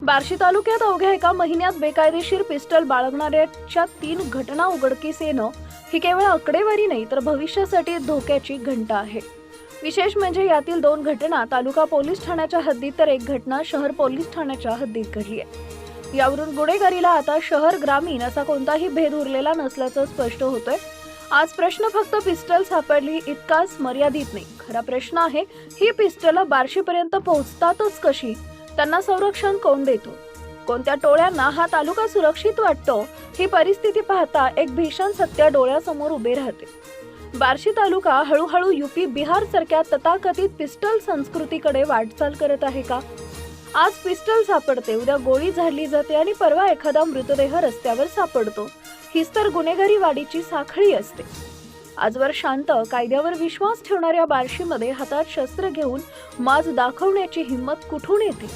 बार्शी तालुक्यात अवघ्या एका महिन्यात बेकायदेशीर पिस्टल बाळगणाऱ्याच्या 3 घटना उघडकीस येणं ही केवळ आकडेवारी नाही तर भविष्यासाठी धोक्याची घंटा आहे। विशेष म्हणजे यातील 2 घटना तालुका पोलीस ठाण्याच्या हद्दीत तर एक घटना शहर पोलीस ठाण्याच्या हद्दीत घडली आहे। यावरून गुन्हेगारीला आता शहर ग्रामीण असा कोणताही भेद उरलेला नसल्याचं स्पष्ट होतंय। आज प्रश्न फक्त पिस्टल सापडली इतकाच मर्यादित नाही, खरा प्रश्न आहे ही पिस्टल बार्शीपर्यंत पोहोचतातच कशी, त्यांना संरक्षण कोण देतो, कोणत्या टोळ्यांना हा तालुका सुरक्षित वाटतो, ही परिस्थिती पाहता एक भीषण सत्य डोळ्यासमोर उभे राहते। बार्शी तालुका हळूहळू यूपी बिहार सारख्या तथाकथित पिस्टल संस्कृतीकडे वाटचाल करत आहे का? आज पिस्टल सापडते, उद्या गोळी झाडली जाते आणि परवा एखादा मृतदेह रस्त्यावर सापडतो। हीच तर गुन्हेगारी वाढीची साखळी असते। आजवर शांत कायद्यावर विश्वास ठेवणाऱ्या बार्शीमध्ये हातात शस्त्र घेऊन माज दाखवण्याची हिंमत कुठून येते?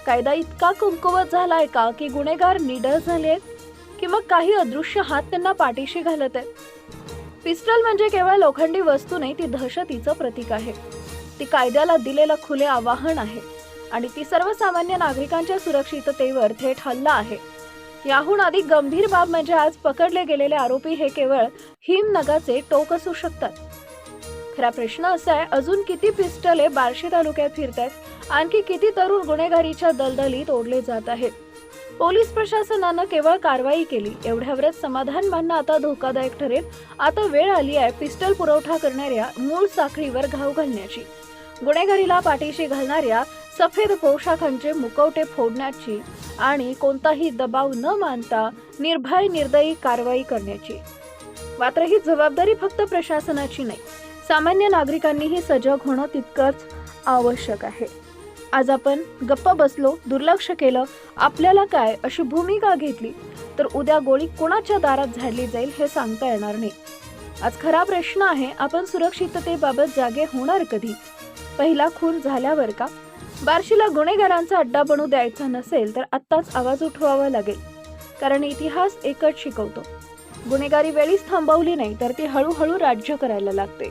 कायदा इतका कमकुवत झालाय का की गुन्हेगार निडर झालेत, की मग काही अदृश्य हात त्यांना पाठीशी घालत आहेत? पिस्टल म्हणजे केवळ लोखंडी वस्तू नाही, ती दहशतीचं प्रतीक आहे। ती कायद्याला दिलेलं खुले आवाहन आहे आणि ती सर्वसामान्य नागरिकांच्या सुरक्षिततेवर थेट हल्ला आहे। याहून अधिक गंभीर बाब म्हणजे आज पकडले गेलेले आरोपी हे केवळ हिमनगाचे टोक असू शकतात। खरा प्रश्न असा आहे, अजून किती पिस्टले बार्शी तालुक्यात फिरतात, आणखी किती तरुण गुन्हेगारीच्या दलदलीत ओढले जात आहेत? पोलीस प्रशासनानं केवळ कारवाई केली एवढ्यावरच समाधान मानणं आता धोकादायक ठरेल। आता वेळ आली आहे पिस्टल पुरवठा करणाऱ्या मूळ साखळीवर घाव घालण्याची, गुन्हेगारीला पाठीशी घालणाऱ्या सफेद पोशाखांचे मुखवटे फोडण्याची आणि कोणताही दबाव न मानता निर्भय निर्दयी कारवाई करण्याची। मात्र ही जबाबदारी फक्त प्रशासनाची नाही, सामान्य नागरिकांनीही सजग होणं तितकंच आवश्यक आहे। आज आपण गप्प बसलो, दुर्लक्ष केलं, आपल्याला काय अशी भूमिका घेतली तर उद्या गोळी कोणाच्या दारात झाडली जाईल हे सांगता येणार नाही। आज खरा प्रश्न आहे, आपण सुरक्षिततेबाबत जागे होणार कधी? पहिला खून झाल्यावर का? बार्शीला गुन्हेगारांचा अड्डा बनू द्यायचा नसेल तर आत्ताच आवाज उठवावा लागेल, कारण इतिहास एकच शिकवतो, गुन्हेगारी वेळीच थांबवली नाही तर ती हळूहळू राज्य करायला लागते।